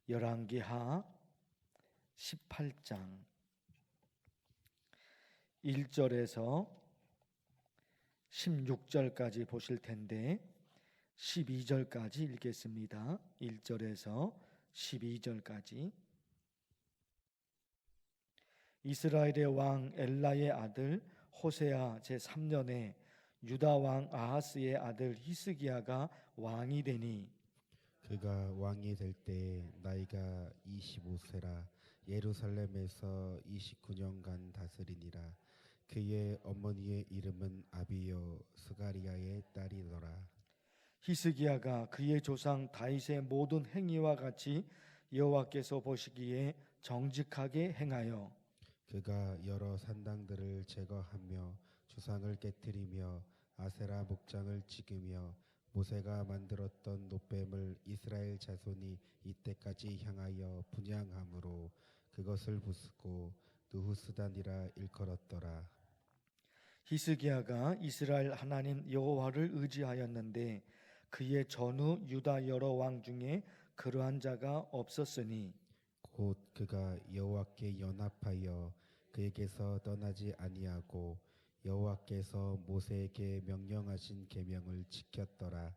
열왕기하 18장 1절에서 16절까지 보실 텐데 12절까지 읽겠습니다. 1절에서 12절까지. 이스라엘의 왕 엘라의 아들 호세아 제3년에 유다 왕 아하스의 아들 히스기야가 왕이 되니 그가 왕이 될 때 나이가 25세라 예루살렘에서 29년간 다스리니라. 그의 어머니의 이름은 아비요 스가리아의 딸이더라. 히스기야가 그의 조상 다윗의 모든 행위와 같이 여호와께서 보시기에 정직하게 행하여 그가 여러 산당들을 제거하며 주상을 깨뜨리며 아세라 목장을 찍으며 모세가 만들었던 놋뱀을 이스라엘 자손이 이때까지 향하여 분향함으로 그것을 부수고 느후스단이라 일컬었더라. 히스기야가 이스라엘 하나님 여호와를 의지하였는데 그의 전후 유다 여러 왕 중에 그러한 자가 없었으니 곧 그가 여호와께 연합하여 그에게서 떠나지 아니하고 여호와께서 모세에게 명령하신 계명을 지켰더라.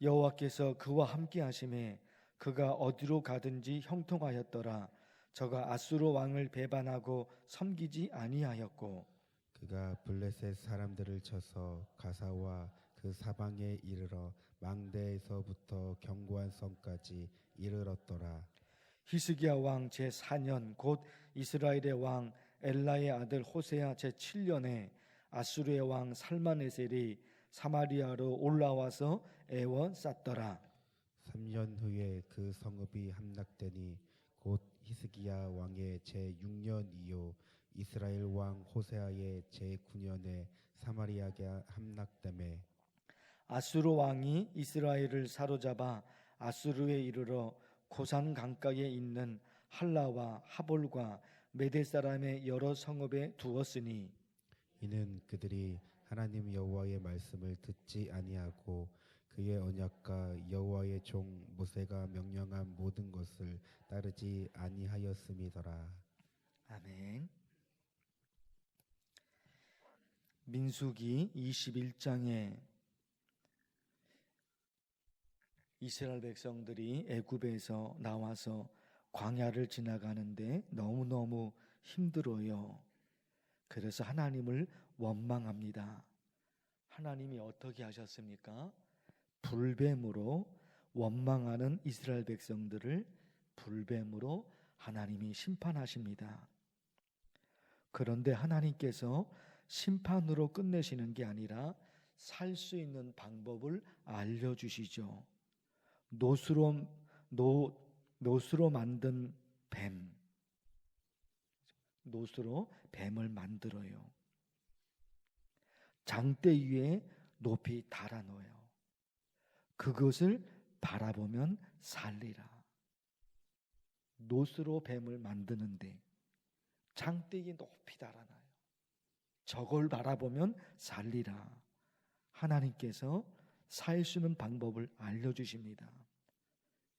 여호와께서 그와 함께 하심에 그가 어디로 가든지 형통하였더라. 저가 아수르 왕을 배반하고 섬기지 아니하였고 그가 블레셋 사람들을 쳐서 가사와 그 사방에 이르러 망대에서부터 견고한 성까지 이르렀더라. 히스기야 왕 제4년 곧 이스라엘의 왕 엘라의 아들 호세아 제7년에 아수르의 왕 살마네셀이 사마리아로 올라와서 애워 쌌더라. 3년 후에 그 성읍이 함락되니 곧 히스기야 왕의 제6년이요 이스라엘 왕 호세아의 제9년에 사마리아가 함락되매 아수르 왕이 이스라엘을 사로잡아 아수르에 이르러 고산 강가에 있는 할라와 하볼과 메대 사람의 여러 성읍에 두었으니 이는 그들이 하나님 여호와의 말씀을 듣지 아니하고 그의 언약과 여호와의 종 모세가 명령한 모든 것을 따르지 아니하였음이더라. 아멘. 민수기 21장에 이스라엘 백성들이 애굽에서 나와서 광야를 지나가는데 너무너무 힘들어요. 그래서 하나님을 원망합니다. 하나님이 어떻게 하셨습니까? 불뱀으로 원망하는 이스라엘 백성들을 불뱀으로 하나님이 심판하십니다. 그런데 하나님께서 심판으로 끝내시는 게 아니라 살 수 있는 방법을 알려주시죠. 노수로 만든 뱀, 노수로 뱀을 만들어요. 장대 위에 높이 달아놓아요. 그것을 바라보면 살리라. 노수로 뱀을 만드는데 장대 위에 높이 달아놔요. 저걸 바라보면 살리라. 하나님께서 살 수 있는 방법을 알려주십니다.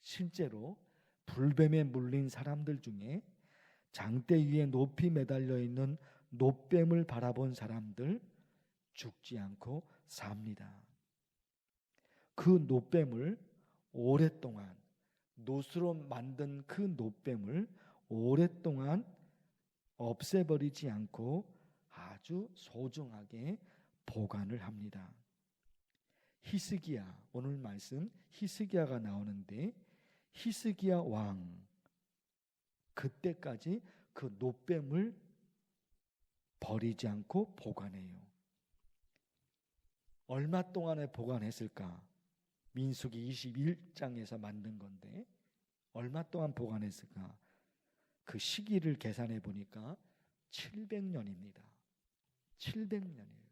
실제로 불뱀에 물린 사람들 중에 장대 위에 높이 매달려 있는 놋뱀을 바라본 사람들 죽지 않고 삽니다. 그 놋뱀을 오랫동안 노수로 만든 그 놋뱀을 오랫동안 없애버리지 않고 아주 소중하게 보관을 합니다. 히스기야, 오늘 말씀 히스기야가 나오는데 히스기야 왕 그때까지 그 놋뱀을 버리지 않고 보관해요. 얼마 동안에 보관했을까? 민수기 21장에서 만든 건데 얼마 동안 보관했을까? 그 시기를 계산해 보니까 700년입니다. 700년이에요.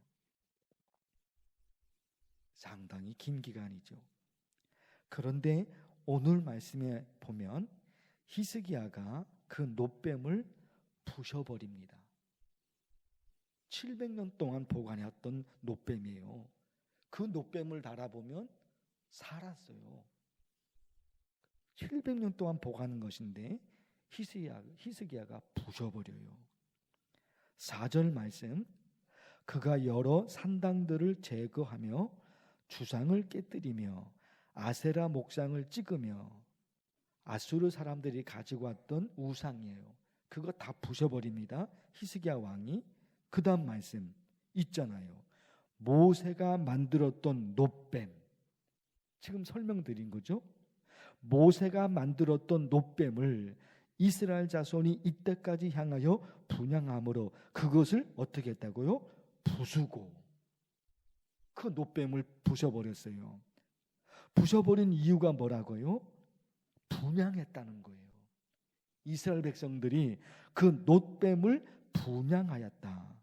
상당히 긴 기간이죠. 그런데 오늘 말씀에 보면 히스기야가 그 놋뱀을 부셔버립니다. 700년 동안 보관해왔던 놋뱀이에요. 그 놋뱀을 달아보면 살았어요. 700년 동안 보관한 것인데 히스기야가 부숴버려요. 4절 말씀, 그가 여러 산당들을 제거하며 주상을 깨뜨리며 아세라 목상을 찍으며, 아수르 사람들이 가지고 왔던 우상이에요. 그거 다 부숴버립니다. 히스기야 왕이. 그 다음 말씀 있잖아요. 모세가 만들었던 놋뱀, 지금 설명드린 거죠. 모세가 만들었던 놋뱀을 이스라엘 자손이 이때까지 향하여 분향함으로 그것을 어떻게 했다고요? 부수고, 그 놋뱀을 부숴버렸어요. 부숴버린 이유가 뭐라고요? 분향했다는 거예요. 이스라엘 백성들이 그 놋뱀을 분향하였다.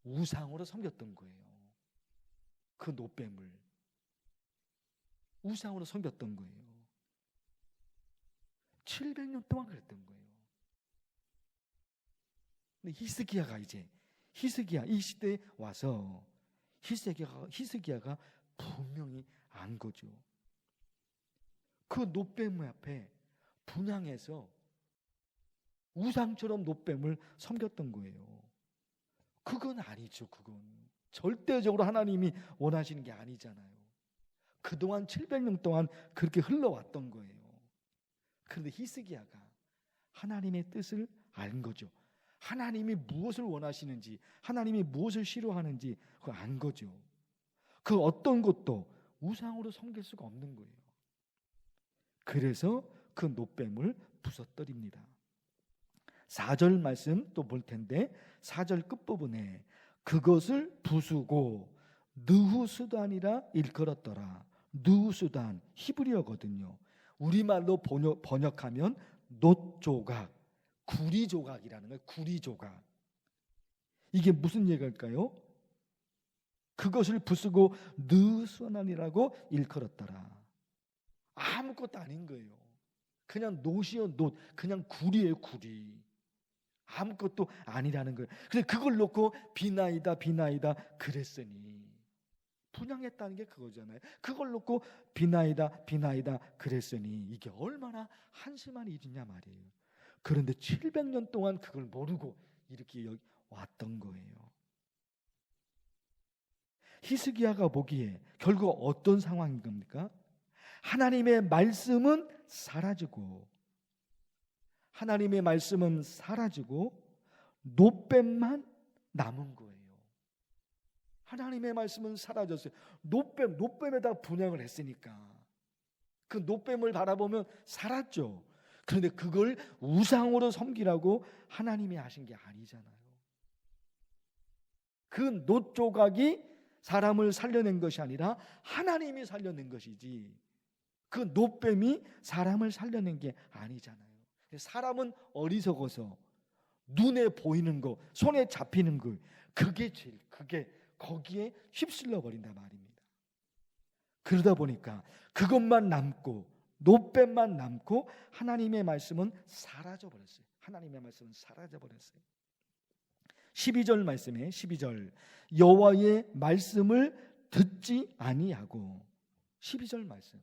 우상으로 섬겼던 거예요. 그 놋뱀을 우상으로 섬겼던 거예요. 700년 동안 그랬던 거예요. 근데 히스기야 이 시대에 와서 히스기야가 분명히 안 거죠. 그 놋뱀 앞에 분향해서 우상처럼 놋뱀을 섬겼던 거예요. 그건 아니죠. 그건 절대적으로 하나님이 원하시는 게 아니잖아요. 그동안 700년 동안 그렇게 흘러왔던 거예요. 그런데 히스기야가 하나님의 뜻을 안 거죠. 하나님이 무엇을 원하시는지, 하나님이 무엇을 싫어하는지 그걸 안 거죠. 그 어떤 것도 우상으로 섬길 수가 없는 거예요. 그래서 그 놋뱀을 부숴뜨립니다. 4절 말씀 또 볼 텐데, 4절 끝부분에 그것을 부수고 느후수단이라 일컬었더라. 느후수단 히브리어거든요. 우리말로 번역하면 놋조각, 구리조각이라는 거예요. 구리조각. 이게 무슨 얘기일까요? 그것을 부수고 느후수단이라고 일컬었더라. 아무것도 아닌 거예요. 그냥 놋이요, 놋. 그냥 구리예요, 구리. 아무것도 아니라는 거예요. 그래서 그걸 놓고 비나이다 그랬으니, 분향했다는 게 그거잖아요. 그걸 놓고 비나이다 그랬으니 이게 얼마나 한심한 일이냐 말이에요. 그런데 700년 동안 그걸 모르고 이렇게 왔던 거예요. 히스기야가 보기에 결국 어떤 상황인 겁니까? 하나님의 말씀은 사라지고 놋뱀만 남은 거예요. 하나님의 말씀은 사라졌어요. 놋뱀에다 분향을 했으니까 그 놋뱀을 바라보면 살았죠. 그런데 그걸 우상으로 섬기라고 하나님이 하신 게 아니잖아요. 그 놋조각이 사람을 살려낸 것이 아니라 하나님이 살려낸 것이지, 그 놋뱀이 사람을 살려낸 게 아니잖아요. 사람은 어리석어서 눈에 보이는 거, 손에 잡히는 거, 그게 거기에 휩쓸려 버린단 말입니다. 그러다 보니까 그것만 남고 놋뱀만 남고 하나님의 말씀은 사라져 버렸어요. 12절 말씀에 12절, 여호와의 말씀을 듣지 아니하고, 12절 말씀,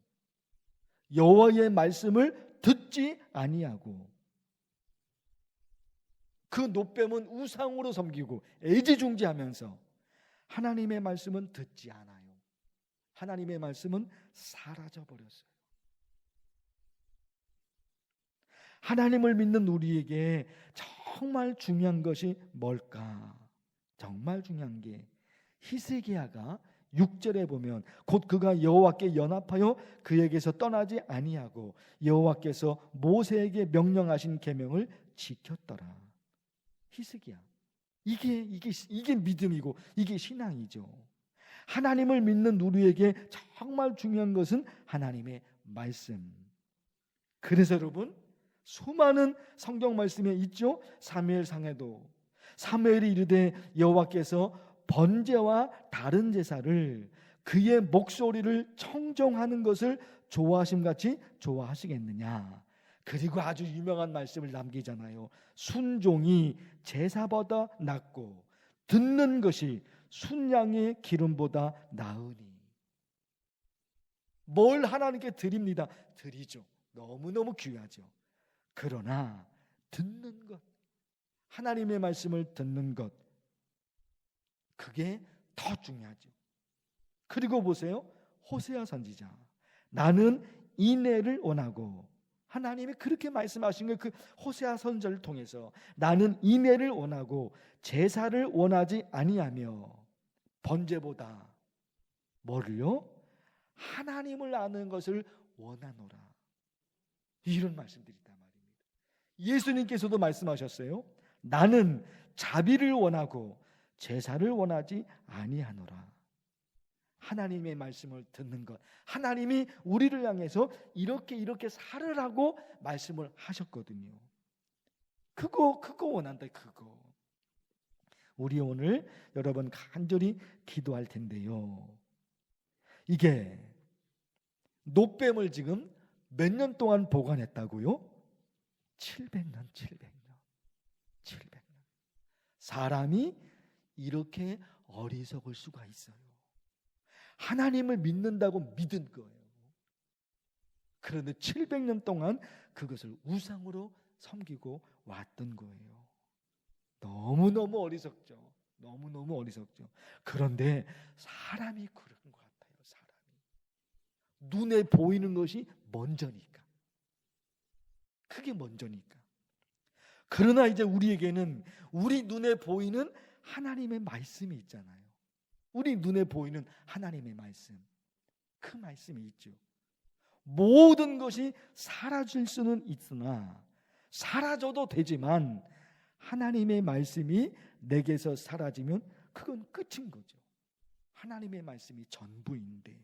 여호와의 말씀을 듣지 아니하고, 그 놋뱀은 우상으로 섬기고 애지중지하면서 하나님의 말씀은 듣지 않아요. 하나님의 말씀은 사라져 버렸어요. 하나님을 믿는 우리에게 정말 중요한 것이 뭘까? 정말 중요한 게, 히스기야가 6절에 보면 곧 그가 여호와께 연합하여 그에게서 떠나지 아니하고 여호와께서 모세에게 명령하신 계명을 지켰더라. 히스기야, 이게 믿음이고 이게 신앙이죠. 하나님을 믿는 우리에게 정말 중요한 것은 하나님의 말씀. 그래서 여러분, 수많은 성경 말씀에 있죠. 사무엘상에도 사무엘이 이르되 여호와께서 번제와 다른 제사를 그의 목소리를 청정하는 것을 좋아하심같이 좋아하시겠느냐. 그리고 아주 유명한 말씀을 남기잖아요. 순종이 제사보다 낫고 듣는 것이 순양의 기름보다 나으니. 뭘 하나님께 드립니다. 드리죠. 너무너무 귀하죠. 그러나 듣는 것, 하나님의 말씀을 듣는 것, 그게 더 중요하죠. 그리고 보세요. 호세아 선지자, 나는 인애를 원하고, 하나님이 그렇게 말씀하신 게 그 호세아 선지자를 통해서 나는 인애를 원하고 제사를 원하지 아니하며 번제보다 뭐를요? 하나님을 아는 것을 원하노라. 이런 말씀드리단 말입니다. 예수님께서도 말씀하셨어요. 나는 자비를 원하고 제사를 원하지 아니하노라. 하나님의 말씀을 듣는 것, 하나님이 우리를 향해서 이렇게 살으라고 말씀을 하셨거든요. 그거 원한다. 그거. 우리 오늘 여러분 간절히 기도할 텐데요, 이게 노뱀을 지금 몇 년 동안 보관했다고요? 700년. 사람이 이렇게 어리석을 수가 있어요. 하나님을 믿는다고 믿은 거예요. 그런데 700년 동안 그것을 우상으로 섬기고 왔던 거예요. 너무너무 어리석죠. 너무너무 어리석죠. 그런데 사람이 그런 것 같아요. 사람이 눈에 보이는 것이 먼저니까. 그게 먼저니까. 그러나 이제 우리에게는 우리 눈에 보이는 하나님의 말씀이 있잖아요. 우리 눈에 보이는 하나님의 말씀, 그 말씀이 있죠. 모든 것이 사라질 수는 있으나, 사라져도 되지만 하나님의 말씀이 내게서 사라지면 그건 끝인 거죠. 하나님의 말씀이 전부인데,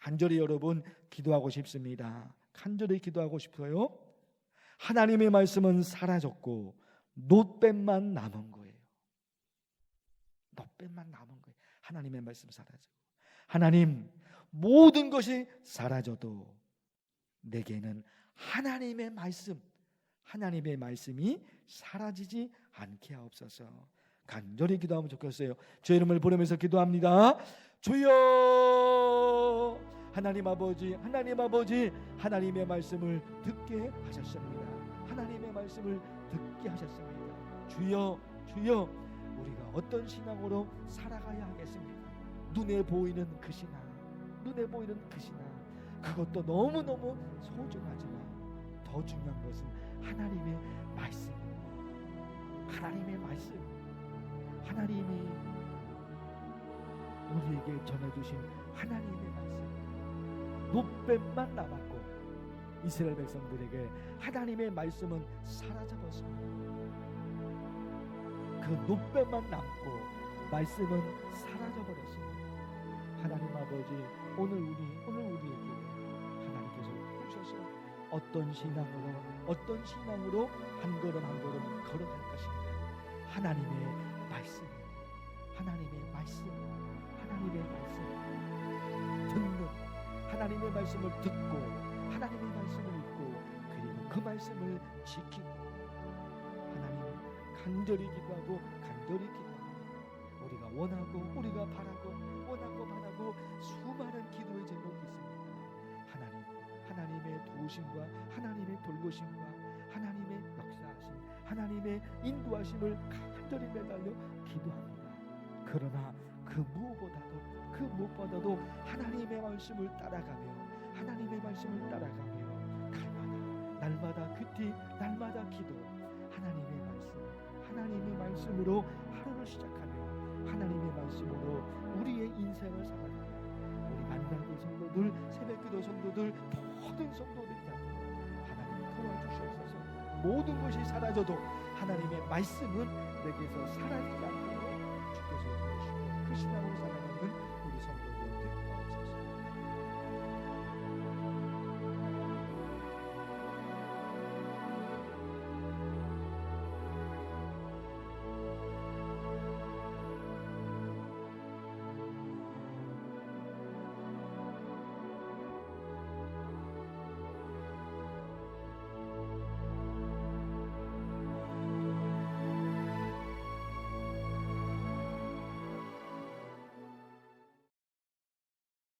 간절히 여러분 기도하고 싶습니다. 간절히 기도하고 싶어요. 하나님의 말씀은 사라졌고 노뱀만 남은 거예요. 노뱀만 남은 거예요. 하나님의 말씀 사라지고, 하나님, 모든 것이 사라져도 내게는 하나님의 말씀이 사라지지 않게 하옵소서. 간절히 기도하면 좋겠어요. 주의 이름을 부르면서 기도합니다. 주여, 하나님 아버지, 하나님의 말씀을 듣게 하셨습니다. 하나님의 말씀을 듣게 하셨습니다. 주여, 우리가 어떤 신앙으로 살아가야 하겠습니까? 눈에 보이는 그 신앙, 그것도 너무너무 소중하지만 더 중요한 것은 하나님의 말씀입니다. 하나님의 말씀, 하나님이 우리에게 전해주신 하나님의 말씀. 노뱀만 남았고 이스라엘 백성들에게 하나님의 말씀은 사라져버렸습니다. 그 노뱀만 남고 말씀은 사라져버렸습니다. 하나님 아버지, 오늘 우리에게 하나님께서 오셔서 어떤 신앙으로 한 걸음 한 걸음 걸어갈 것인가. 하나님의 말씀 듣는, 하나님의 말씀을 듣고 하나님의 말씀을 읽고 그리고 그 말씀을 지키고, 하나님 간절히 기도하고 우리가 원하고 우리가 바라고 수많은 기도의 제목이 있습니다. 하나님의 도우심과 하나님의 돌보심과 하나님의 역사하심, 하나님의 인도하심을 간절히 매달려 기도합니다. 그러나 그 무엇보다도 하나님의 말씀을 따라가며 날마다 큐티, 날마다 기도, 하나님의 말씀으로 하루를 시작하며 하나님의 말씀으로 우리의 인생을 살아가며, 우리 만나기 성도들, 새벽기도 성도들, 모든 성도들이 다 하나님 도와주시옵소서. 모든 것이 사라져도 하나님의 말씀은 내게서 사라지지 않고